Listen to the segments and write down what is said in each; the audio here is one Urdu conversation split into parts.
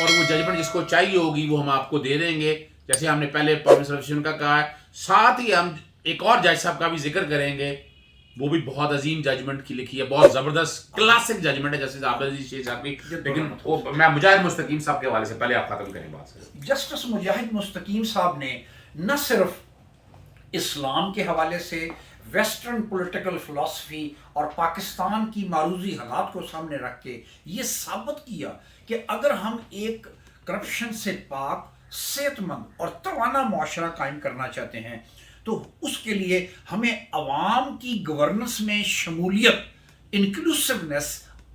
اور وہ ججمنٹ جس کو چاہیے ہوگی وہ ہم آپ کو دے دیں گے. جیسے ہم نے پہلے پبلک سرویشن کا کہا ہے, ساتھ ہی ہم ایک اور جج صاحب کا بھی ذکر کریں گے, وہ بھی بہت عظیم ججمنٹ کی لکھی ہے, بہت زبردست کلاسک ججمنٹ ہے جسٹس عابد العزیز شیخ صاحب کی. لیکن میں مجاہد مستقیم صاحب کے حوالے سے پہلے آپ ختم کریں بات سے. جسٹس مجاہد مستقیم صاحب نے نہ صرف اسلام کے حوالے سے ویسٹرن پولیٹیکل فلسفی اور پاکستان کی معروضی حالات کو سامنے رکھ کے یہ ثابت کیا کہ اگر ہم ایک کرپشن سے پاک, صحت مند اور توانا معاشرہ قائم کرنا چاہتے ہیں تو اس کے لیے ہمیں عوام کی گورننس میں شمولیت, انکلوسیونیس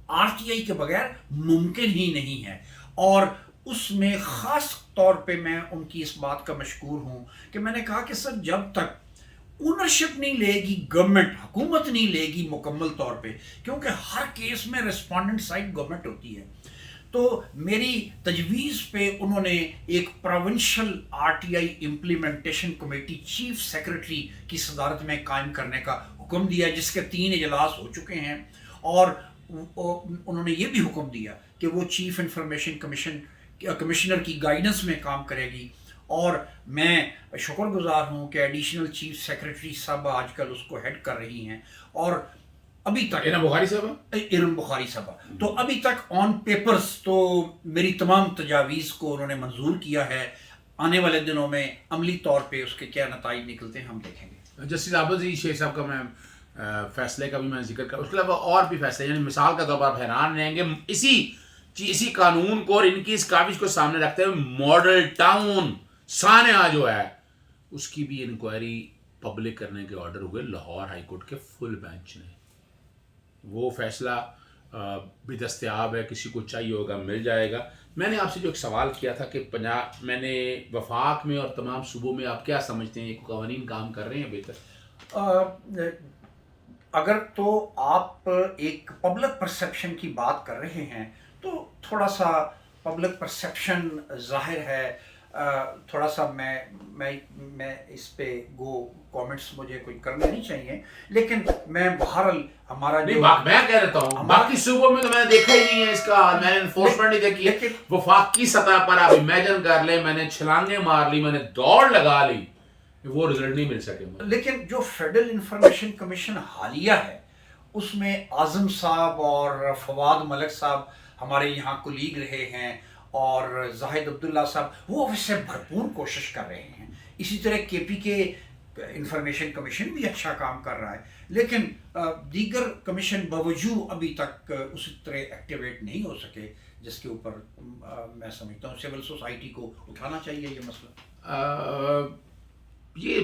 آر ٹی آئی کے بغیر ممکن ہی نہیں ہے. اور اس میں خاص طور پہ میں ان کی اس بات کا مشکور ہوں کہ میں نے کہا کہ سر جب تک اونرشپ نہیں لے گی گورنمنٹ, حکومت نہیں لے گی مکمل طور پہ, کیونکہ ہر کیس میں ریسپونڈنٹ سائڈ گورنمنٹ ہوتی ہے, تو میری تجویز پہ انہوں نے ایک provincial R T I implementation committee chief secretary کی صدارت میں قائم کرنے کا حکم دیا, جس کے 3 اجلاس ہو چکے ہیں. اور انہوں نے یہ بھی حکم دیا کہ وہ چیف انفارمیشن کمشنر کی گائیڈنس میں کام کرے گی. اور میں شکر گزار ہوں کہ ایڈیشنل چیف سیکرٹری صاحب آج کل اس کو ہیڈ کر رہی ہیں, اور ابھی تک ارم بخاری صاحبہ تو ابھی تک آن پیپرز تو میری تمام تجاویز کو انہوں نے منظور کیا ہے. آنے والے دنوں میں عملی طور پہ اس کے کیا نتائج نکلتے ہیں ہم دیکھیں گے. جسٹس عابد العزیز شیخ صاحب کا میں فیصلے کا بھی میں ذکر کروں, اس کے علاوہ اور بھی فیصلے, یعنی مثال کا طور پر آپ حیران رہیں گے, اسی قانون کو اور ان کی اس کاوش کو سامنے رکھتے ہوئے ماڈل ٹاؤن سانحہ جو ہے اس کی بھی انکوائری پبلک کرنے کے آرڈر ہوئے لاہور ہائی کورٹ کے فل بینچ نے. وہ فیصلہ بھی دستیاب ہے, کسی کو چاہیے ہوگا مل جائے گا. میں نے آپ سے جو ایک سوال کیا تھا کہ میں نے وفاق میں اور تمام صوبوں میں آپ کیا سمجھتے ہیں, یہ قوانین کام کر رہے ہیں بہتر؟ اگر تو آپ ایک پبلک پرسیپشن کی بات کر رہے ہیں تو تھوڑا سا پبلک پرسیپشن ظاہر ہے, تھوڑا سا میں اس پہ کامنٹس مجھے کوئی کرنے نہیں چاہیے, لیکن میں بہرحال ہمارا جو میں کہہ رہتا ہوں باقی صوبوں میں تو میں نے دیکھا ہی نہیں ہے اس کا, میں نے انفورسمنٹ نہیں دیکھی ہے. وفاق کی سطح پر آپ امیجن کر لیں, میں نے چھلانگیں مار لی, میں نے دوڑ لگا لی, وہ رزلٹ نہیں مل سکے. لیکن جو فیڈرل انفارمیشن کمیشن حالیہ ہے اس میں اعظم صاحب اور فواد ملک صاحب ہمارے یہاں کولیگ رہے ہیں, اور زاہد عبداللہ صاحب وہ ویسے بھرپور کوشش کر رہے ہیں. اسی طرح کے پی کے انفارمیشن کمیشن بھی اچھا کام کر رہا ہے, لیکن دیگر کمیشن باوجود ابھی تک اسی طرح ایکٹیویٹ نہیں ہو سکے, جس کے اوپر میں سمجھتا ہوں سول سوسائٹی کو اٹھانا چاہیے یہ مسئلہ. یہ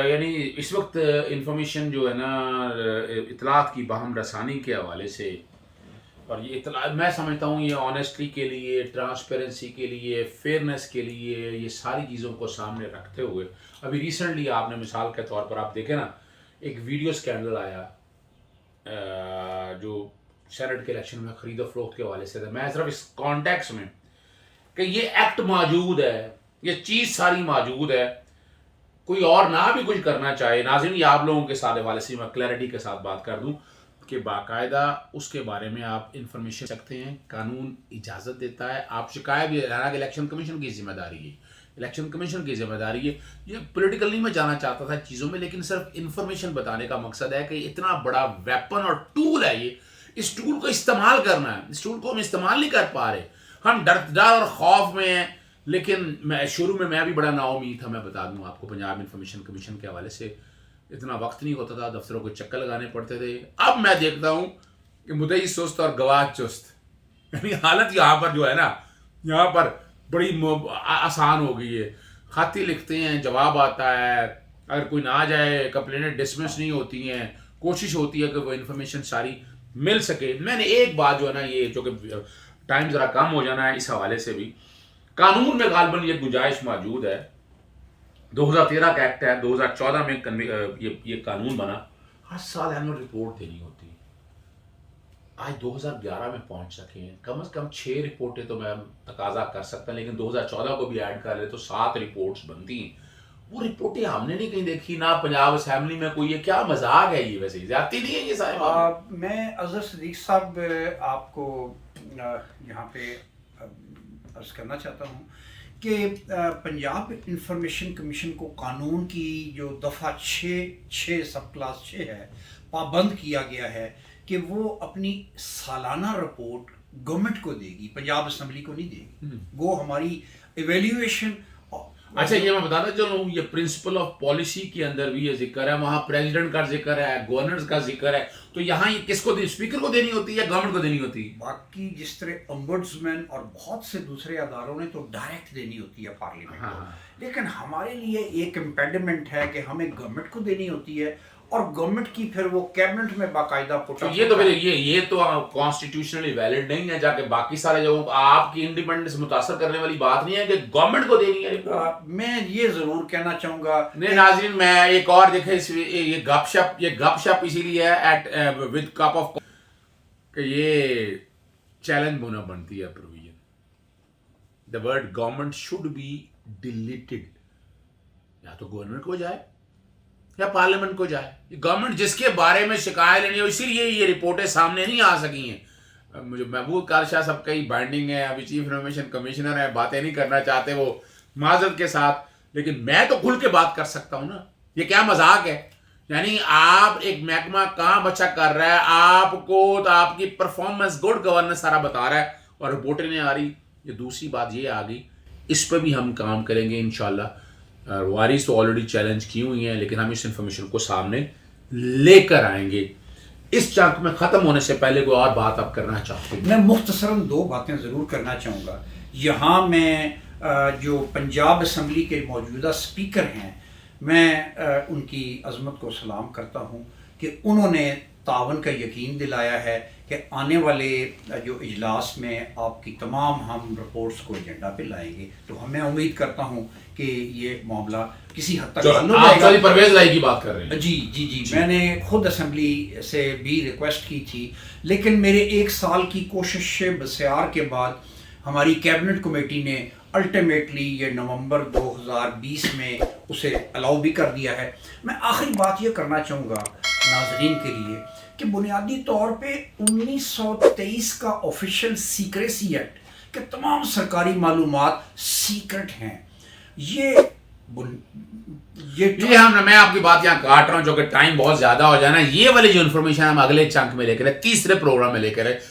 یعنی اس وقت انفارمیشن جو ہے نا اطلاعات کی باہم رسانی کے حوالے سے, اور یہ اطلاع میں سمجھتا ہوں یہ آنیسٹی کے لیے, ٹرانسپیرنسی کے لیے, فیئرنیس کے لیے, یہ ساری چیزوں کو سامنے رکھتے ہوئے ابھی ریسنٹلی آپ نے مثال کے طور پر آپ دیکھیں نا ایک ویڈیو سکینڈل آیا جو سینٹ کے الیکشن میں خرید و فروخت کے حوالے سے تھا. میں صرف اس کانٹیکس میں کہ یہ ایکٹ موجود ہے, یہ چیز ساری موجود ہے, کوئی اور نہ بھی کچھ کرنا چاہے. ناظرین یہ آپ لوگوں کے ساتھ حوالے سے میں کلیئرٹی کے ساتھ بات کر دوں کہ باقاعدہ اس کے بارے میں آپ انفارمیشن سکتے ہیں, قانون اجازت دیتا ہے. آپ شکایت بھی, حالانکہ الیکشن کمیشن کی ذمہ داری ہے, الیکشن کمیشن کی ذمہ داری ہے. یہ پولیٹیکل نہیں میں جانا چاہتا تھا چیزوں میں, لیکن صرف انفارمیشن بتانے کا مقصد ہے کہ اتنا بڑا ویپن اور ٹول ہے یہ, اس ٹول کو استعمال کرنا ہے. اس ٹول کو ہم استعمال نہیں کر پا رہے, ہم ڈر اور خوف میں ہیں. لیکن شروع میں بھی بڑا نا امید تھا. میں بتا دوں آپ کو, پنجاب انفارمیشن کمیشن کے حوالے سے اتنا وقت نہیں ہوتا تھا, دفتروں کو چکر لگانے پڑتے تھے. اب میں دیکھتا ہوں کہ مدعی سست اور گواہ چست, یعنی حالت یہاں پر جو ہے نا, یہاں پر بڑی آسان ہو گئی ہے. خط ہی لکھتے ہیں, جواب آتا ہے, اگر کوئی نہ جائے کمپلینٹ ڈسمس نہیں ہوتی ہیں, کوشش ہوتی ہے کہ وہ انفارمیشن ساری مل سکے. میں نے ایک بات جو ہے نا, یہ جو کہ ٹائم ذرا کم ہو جانا ہے اس حوالے سے بھی, قانون میں غالباً یہ گنجائش موجود ہے. 2013 کا ایکٹ ہے, 2014 میں یہ قانون بنا, ہر سال اینول رپورٹ دینی ہوتی ہے. آج 2011 میں پہنچ سکے ہیں, کم از کم 6 رپورٹیں تو میں تقاضا کر سکتا ہوں, لیکن 2014 کو بھی ایڈ کر لے تو 7 رپورٹس بنتی ہیں. وہ رپورٹیں ہم نے نہیں کہیں دیکھی, نہ پنجاب اسمبلی میں کوئی. یہ کیا مذاق ہے, یہ ویسے زیادتی نہیں ہے یہ سارے؟ میں اظہر صدیق صاحب آپ کو یہاں پہ عرض کرنا چاہتا ہوں کہ پنجاب انفارمیشن کمیشن کو قانون کی جو دفعہ 6 سب کلاس 6 ہے پابند کیا گیا ہے کہ وہ اپنی سالانہ رپورٹ گورنمنٹ کو دے گی، پنجاب اسمبلی کو نہیں دے گی. وہ ہماری ایویلیویشن. اچھا یہ میں بتاتا چلوں، یہ پرنسپل آف پالیسی کے اندر بھی یہ ذکر ہے، وہاں پریزیڈنٹ کا ذکر ہے، گورنر کا ذکر ہے، تو یہاں یہ کس کو اسپیکر کو دینی ہوتی ہے یا گورنمنٹ کو دینی ہوتی ہے؟ باقی جس طرح امبڈسمین اور بہت سے دوسرے اداروں نے تو ڈائریکٹ دینی ہوتی ہے پارلیمنٹ کو، لیکن ہمارے لیے ایک امپیڈمنٹ ہے کہ ہمیں گورنمنٹ کو دینی ہوتی ہے اور گورنمنٹ کی پھر وہ کیبنٹ میں باقاعدہ یہ تو پھر یہ تو کانسٹیٹیوشنلی ویلڈ نہیں ہے، جا کے باقی سارے جو آپ کی انڈیپینڈنس متاثر کرنے والی بات نہیں ہے کہ گورنمنٹ کو دینی ہے. میں یہ ضرور کہنا چاہوں گا نہیں ناظرین، میں ایک اور دیکھیں یہ گپ شپ اسی لیے ہے ود کپ آف کہ یہ چیلنج ہونا بنتی ہے provision. The word government should be deleted, یا تو گورنمنٹ کو جائے یا پارلیمنٹ کو جائے. گورنمنٹ جس کے بارے میں شکایت لینی ہو، اسی لیے یہ رپورٹیں سامنے نہیں آ سکی ہیں. مجھے محبوب کار شاہ صاحب کئی بائنڈنگ ہے، ابھی چیف انفارمیشن کمشنر ہیں، باتیں نہیں کرنا چاہتے وہ معذرت کے ساتھ، لیکن میں تو کھل کے بات کر سکتا ہوں نا. یہ کیا مذاق ہے؟ یعنی آپ ایک محکمہ کہاں بچہ کر رہا ہے، آپ کو تو آپ کی پرفارمنس گڈ گورننس سارا بتا رہا ہے اور رپورٹیں نہیں آ رہی. یہ دوسری بات یہ آ گئی، اس پہ بھی ہم کام کریں گے انشاءاللہ. وارث تو آلریڈی چیلنج کی ہوئی ہیں، لیکن ہم اس انفارمیشن کو سامنے لے کر آئیں گے. اس چنک میں ختم ہونے سے پہلے کوئی اور بات آپ کرنا چاہتے ہیں؟ میں مختصراً 2 باتیں ضرور کرنا چاہوں گا. یہاں میں جو پنجاب اسمبلی کے موجودہ اسپیکر ہیں، میں ان کی عظمت کو سلام کرتا ہوں کہ انہوں نے تعاون کا یقین دلایا ہے کہ آنے والے جو اجلاس میں آپ کی تمام ہم رپورٹس کو ایجنڈا پہ لائیں گے. تو میں امید کرتا ہوں کہ یہ معاملہ کسی حد تک حل ہو جائے گا. آپ پرویز لائی کی بات کر رہے ہیں؟ جی میں نے خود اسمبلی سے بھی ریکویسٹ کی تھی، لیکن میرے 1 سال کی کوشش بسیار کے بعد ہماری کیبنٹ کمیٹی نے الٹیمیٹلی یہ نومبر 2020 میں اسے الاؤ بھی کر دیا ہے. میں آخری بات یہ کرنا چاہوں گا ناظرین کے لیے کہ بنیادی طور پہ 1923 کا آفیشیل سیکریسی ایکٹ کہ تمام سرکاری معلومات سیکرٹ ہیں. میں آپ کی بات یہاں کاٹ رہا ہوں جو کہ ٹائم بہت زیادہ ہو جانا ہے. یہ والی جو انفارمیشن ہم اگلے چنک میں لے کر تیسرے پروگرام میں لے کر